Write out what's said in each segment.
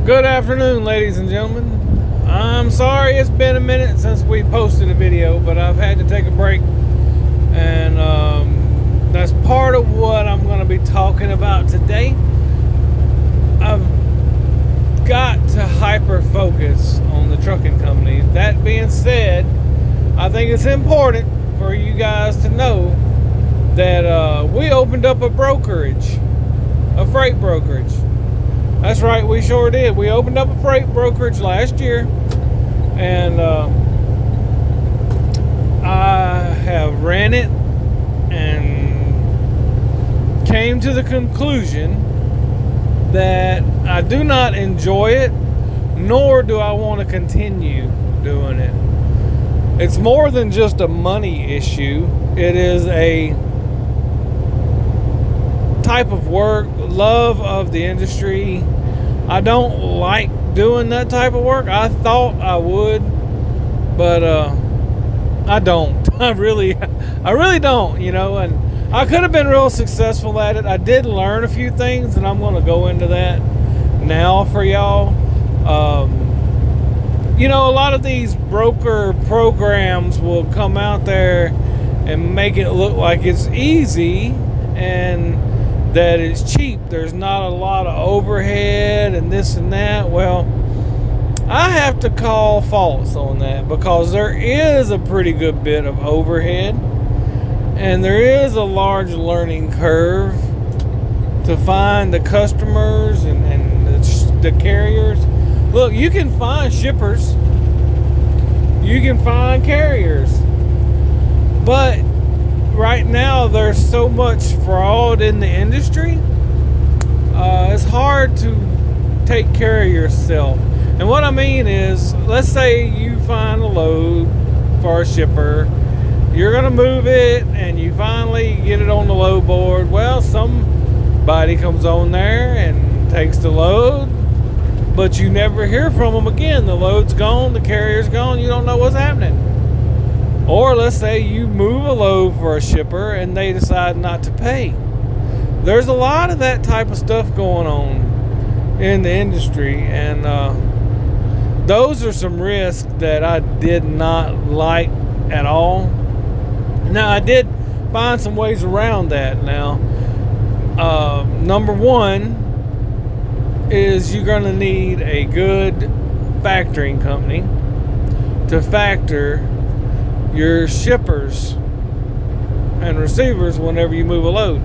Good afternoon, ladies and gentlemen. I'm sorry it's been a minute since we posted a video, but I've had to take a break, and that's part of what I'm going to be talking about today. I've got to hyper focus on the trucking company. That being said, I think it's important for you guys to know that we opened up a brokerage, a freight brokerage. That's right, we sure did. We opened up a freight brokerage last year, and I have ran it and came to the conclusion that I do not enjoy it, nor do I want to continue doing it. It's more than just a money issue. It is a type of work, love of the industry. I don't like doing that type of work. I thought I would, but I don't. I really don't, and I could have been real successful at it. I did learn a few things, and I'm going to go into that now for y'all. A lot of these broker programs will come out there and make it look like it's easy and that it's cheap. There's not a lot of overhead and this and that. Well, I have to call false on that, because there is a pretty good bit of overhead and there is a large learning curve to find the customers and the carriers. Look, you can find shippers, you can find carriers, but right now there's so much fraud in the industry. It's hard to take care of yourself. And what I mean is, let's say you find a load for a shipper, you're gonna move it and you finally get it on the load board. Well, somebody comes on there and takes the load, but you never hear from them again. The load's gone, the carrier's gone, you don't know what's happening. Or let's say you move a load for a shipper and they decide not to pay. There's a lot of that type of stuff going on in the industry, and those are some risks that I did not like at all. Now, I did find some ways around that. Now, number one is you're going to need a good factoring company to factor your shippers and receivers whenever you move a load.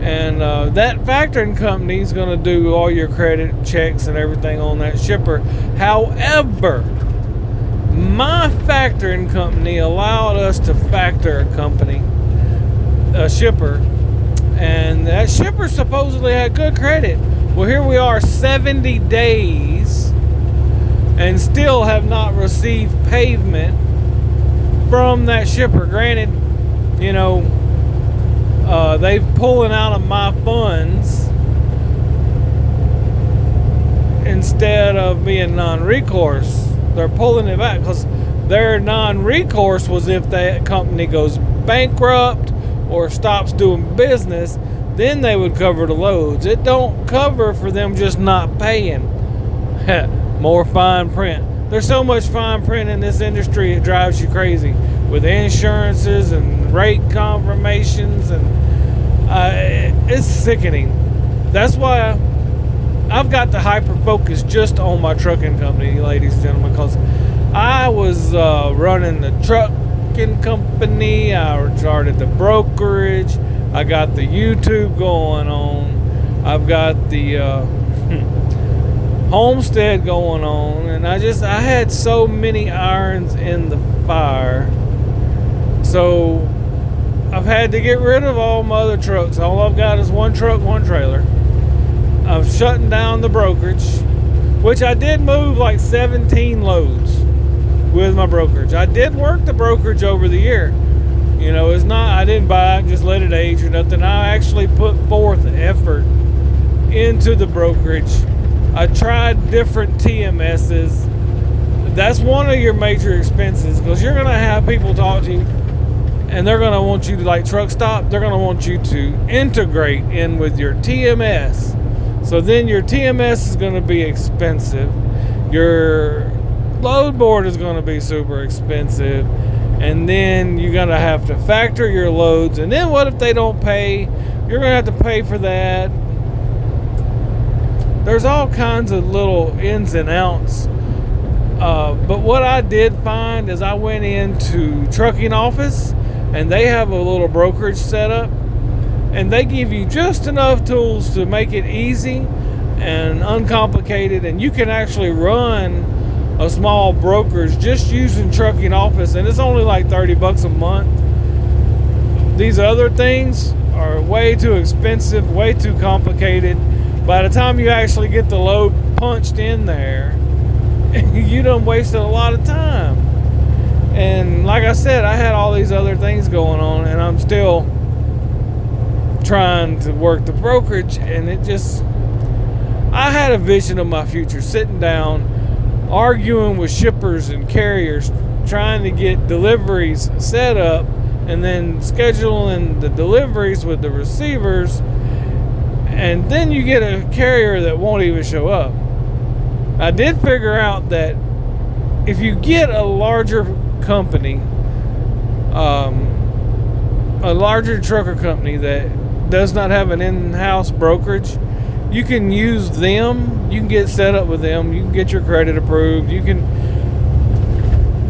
And that factoring company is going to do all your credit checks and everything on that shipper. However, my factoring company allowed us to factor a shipper, and that shipper supposedly had good credit. Well, here we are 70 days and still have not received payment from that shipper. Granted, they've pulling out of my funds instead of being non-recourse. They're pulling it back because their non-recourse was if that company goes bankrupt or stops doing business, then they would cover the loads. It don't cover for them just not paying. More fine print. There's so much fine print in this industry, it drives you crazy, with insurances and rate confirmations, and it's sickening. That's why I've got to hyper focus just on my trucking company, ladies and gentlemen, because I was running the trucking company, I started the brokerage, I got the YouTube going on, I've got the homestead going on, and I had so many irons in the fire. So I've had to get rid of all my other trucks. All I've got is one truck, one trailer. I'm shutting down the brokerage, which I did move like 17 loads with my brokerage. I did work the brokerage over the year. It's not, I didn't buy it, just let it age or nothing. I actually put forth effort into the brokerage. I tried different TMSs. That's one of your major expenses, because you're going to have people talk to you and they're going to want you to, like truck stop, they're going to want you to integrate in with your TMS. So then your TMS is going to be expensive. Your load board is going to be super expensive. And then you're going to have to factor your loads. And then what if they don't pay? You're going to have to pay for that. There's all kinds of little ins and outs. But what I did find is I went into trucking office, and they have a little brokerage set up. And they give you just enough tools to make it easy and uncomplicated. And you can actually run a small brokerage just using trucking office. And it's only like $30 a month. These other things are way too expensive, way too complicated. By the time you actually get the load punched in there, you done wasted a lot of time. And like I said, I had all these other things going on, and I'm still trying to work the brokerage. And I had a vision of my future, sitting down arguing with shippers and carriers, trying to get deliveries set up, and then scheduling the deliveries with the receivers. And then you get a carrier that won't even show up. I did figure out that if you get a larger company, a larger trucker company that does not have an in-house brokerage, you can use them. You can get set up with them. You can get your credit approved. You can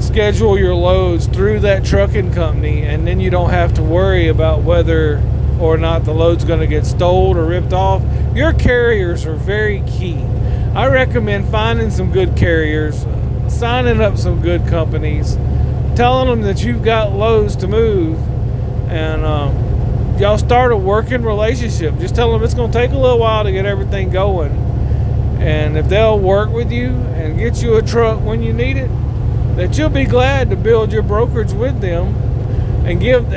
schedule your loads through that trucking company, and then you don't have to worry about whether or not the load's going to get stole or ripped off. Your carriers are very key. I recommend finding some good carriers, signing up some good companies, telling them that you've got loads to move, and y'all start a working relationship. Just tell them it's going to take a little while to get everything going, and if they'll work with you and get you a truck when you need it, that you'll be glad to build your brokerage with them and give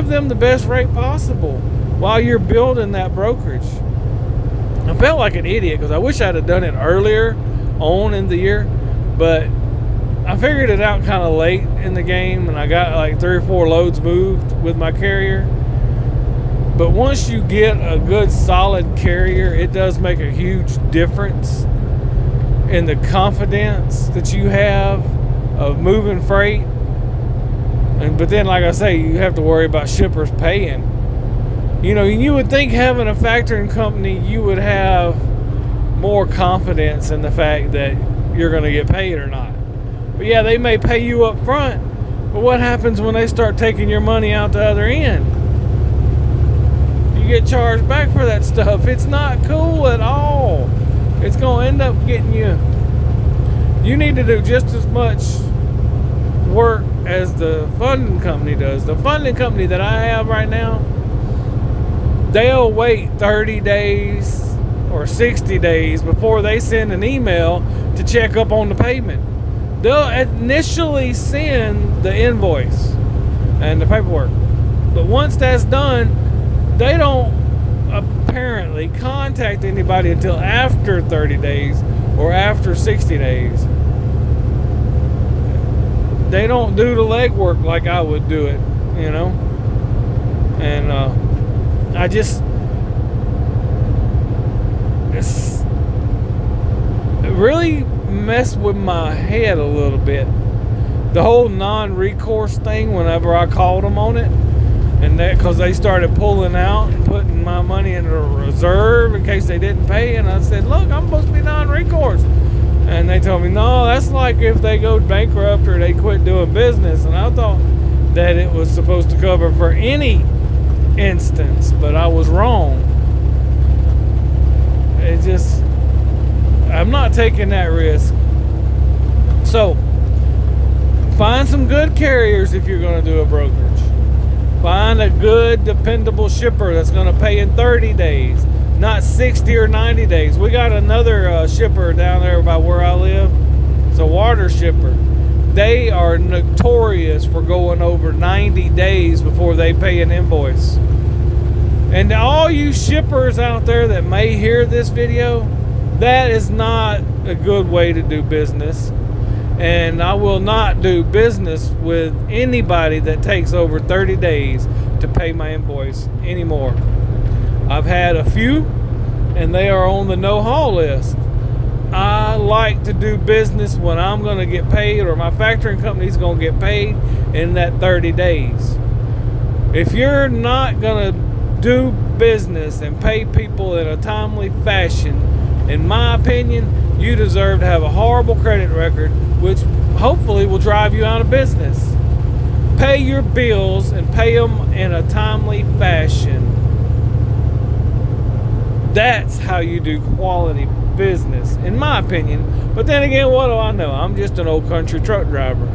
them the best rate possible while you're building that brokerage. I felt like an idiot because I wish I'd have done it earlier on in the year, but I figured it out kind of late in the game, and I got like 3 or 4 loads moved with my carrier. But once you get a good solid carrier, it does make a huge difference in the confidence that you have of moving freight. But then, like I say, you have to worry about shippers paying. You know, you would think having a factoring company, you would have more confidence in the fact that you're going to get paid or not. But yeah, they may pay you up front, but what happens when they start taking your money out the other end? You get charged back for that stuff. It's not cool at all. It's going to end up getting you. You need to do just as much work as the funding company does. The funding company that I have right now, they'll wait 30 days or 60 days before they send an email to check up on the payment. They'll initially send the invoice and the paperwork, but once that's done, they don't apparently contact anybody until after 30 days or after 60 days. They don't do the legwork like I would do it, you know. And it really messed with my head a little bit. The whole non-recourse thing, whenever I called them on it, and that because they started pulling out and putting my money in a reserve in case they didn't pay, and I said, look, I'm supposed to be non-recourse. And they told me, no, that's like if they go bankrupt or they quit doing business. And I thought that it was supposed to cover for any instance, but I was wrong. I'm not taking that risk. So, find some good carriers if you're going to do a brokerage. Find a good, dependable shipper that's going to pay in 30 days. Not 60 or 90 days. We got another shipper down there by where I live. It's a water shipper. They are notorious for going over 90 days before they pay an invoice. And all you shippers out there that may hear this video, that is not a good way to do business. And I will not do business with anybody that takes over 30 days to pay my invoice anymore. I've had a few and they are on the no-haul list. I like to do business when I'm going to get paid, or my factoring company is going to get paid in that 30 days. If you're not going to do business and pay people in a timely fashion, in my opinion, you deserve to have a horrible credit record, which hopefully will drive you out of business. Pay your bills and pay them in a timely fashion. That's how you do quality business, in my opinion. But then again, what do I know? I'm just an old country truck driver.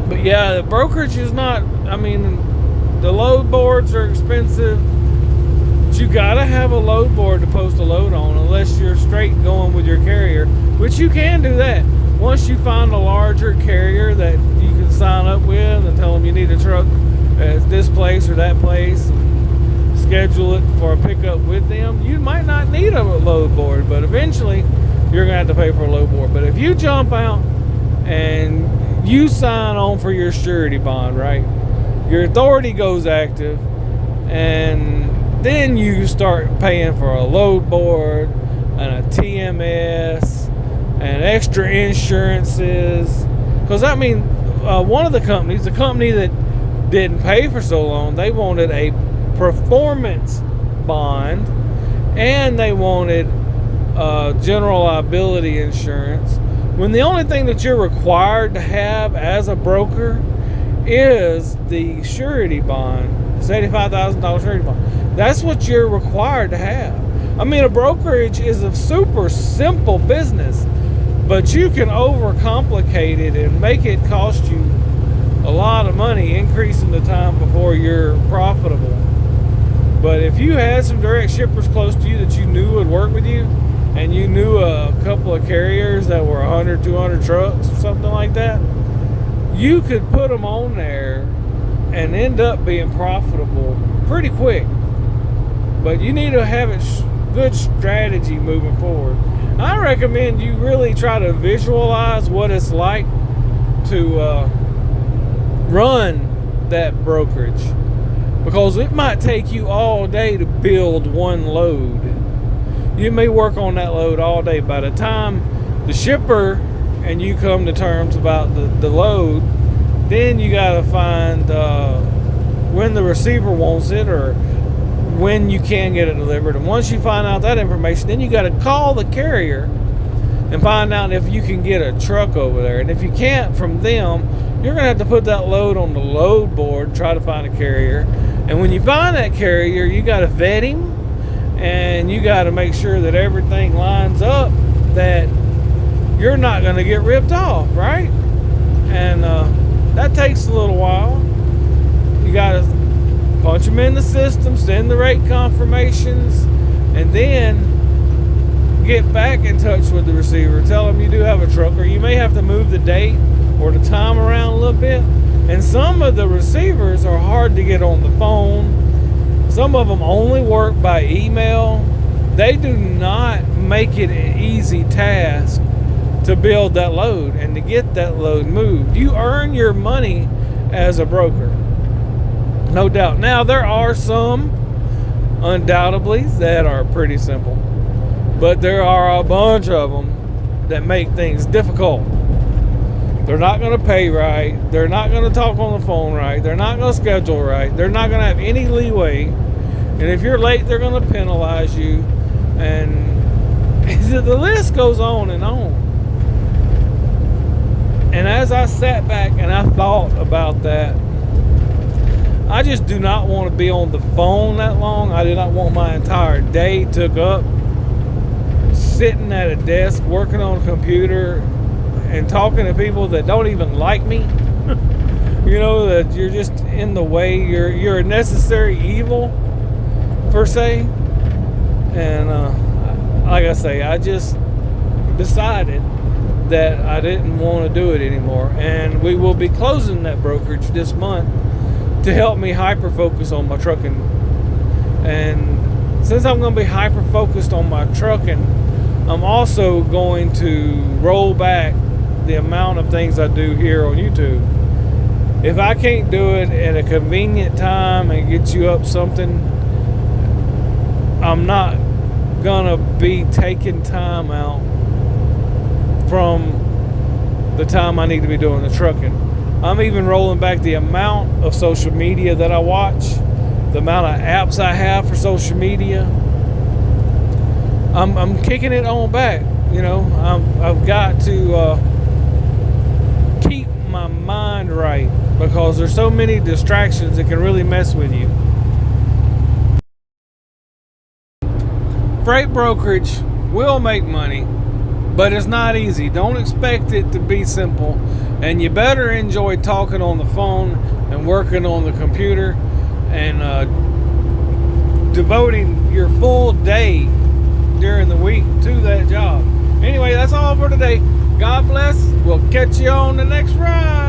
But yeah, the brokerage is not, I mean, the load boards are expensive. But you gotta have a load board to post a load on, unless you're straight going with your carrier, which you can do that. Once you find a larger carrier that you can sign up with and tell them you need a truck at this place or that place, and schedule it for a pickup with them, you might not need a load board, but eventually you're gonna have to pay for a load board. But if you jump out and you sign on for your surety bond, right, your authority goes active, and then you start paying for a load board and a TMS and extra insurances. Because I mean, one of the companies, the company that didn't pay for so long, they wanted a performance bond, and they wanted general liability insurance, when the only thing that you're required to have as a broker is the surety bond. It's $85,000 surety bond. That's what you're required to have. I mean, a brokerage is a super simple business, but you can overcomplicate it and make it cost you a lot of money, increasing the time before you're profitable. But if you had some direct shippers close to you that you knew would work with you, and you knew a couple of carriers that were 100, 200 trucks or something like that, you could put them on there and end up being profitable pretty quick. But you need to have a good strategy moving forward. I recommend you really try to visualize what it's like to run that brokerage, because it might take you all day to build one load. You may work on that load all day. By the time the shipper and you come to terms about the load, then you got to find when the receiver wants it, or when you can get it delivered. And once you find out that information, then you got to call the carrier and find out if you can get a truck over there. And if you can't from them, you're going to have to put that load on the load board, try to find a carrier. And when you find that carrier, you got to vet him, and you got to make sure that everything lines up, that you're not going to get ripped off, right? And that takes a little while. You got to punch them in the system, send the rate confirmations, and then get back in touch with the receiver. Tell them you do have a truck, or you may have to move the date or the time around a little bit. And some of the receivers are hard to get on the phone. Some of them only work by email. They do not make it an easy task to build that load and to get that load moved. You earn your money as a broker, no doubt. Now, there are some, undoubtedly, that are pretty simple, but there are a bunch of them that make things difficult. They're not going to pay right. They're not going to talk on the phone right. They're not going to schedule right. They're not going to have any leeway. And if you're late, they're going to penalize you. And the list goes on and on. And as I sat back and I thought about that, I just do not want to be on the phone that long. I do not want my entire day took up sitting at a desk, working on a computer, and talking to people that don't even like me. You know, that you're just in the way. You're a necessary evil, per se. And like I say, I just decided that I didn't want to do it anymore. And we will be closing that brokerage this month to help me hyper focus on my trucking. And since I'm going to be hyper focused on my trucking, I'm also going to roll back the amount of things I do here on YouTube. If I can't do it at a convenient time and get you up something I'm not gonna be taking time out from the time I need to be doing the trucking. I'm even rolling back the amount of social media that I watch, the amount of apps I have for social media. I'm kicking it on back. I've got to keep my mind right, because there's so many distractions that can really mess with you. Freight brokerage will make money, but it's not easy. Don't expect it to be simple, and you better enjoy talking on the phone and working on the computer and devoting your full day during the week to that job. Anyway, that's all for today. God bless. We'll catch you on the next ride.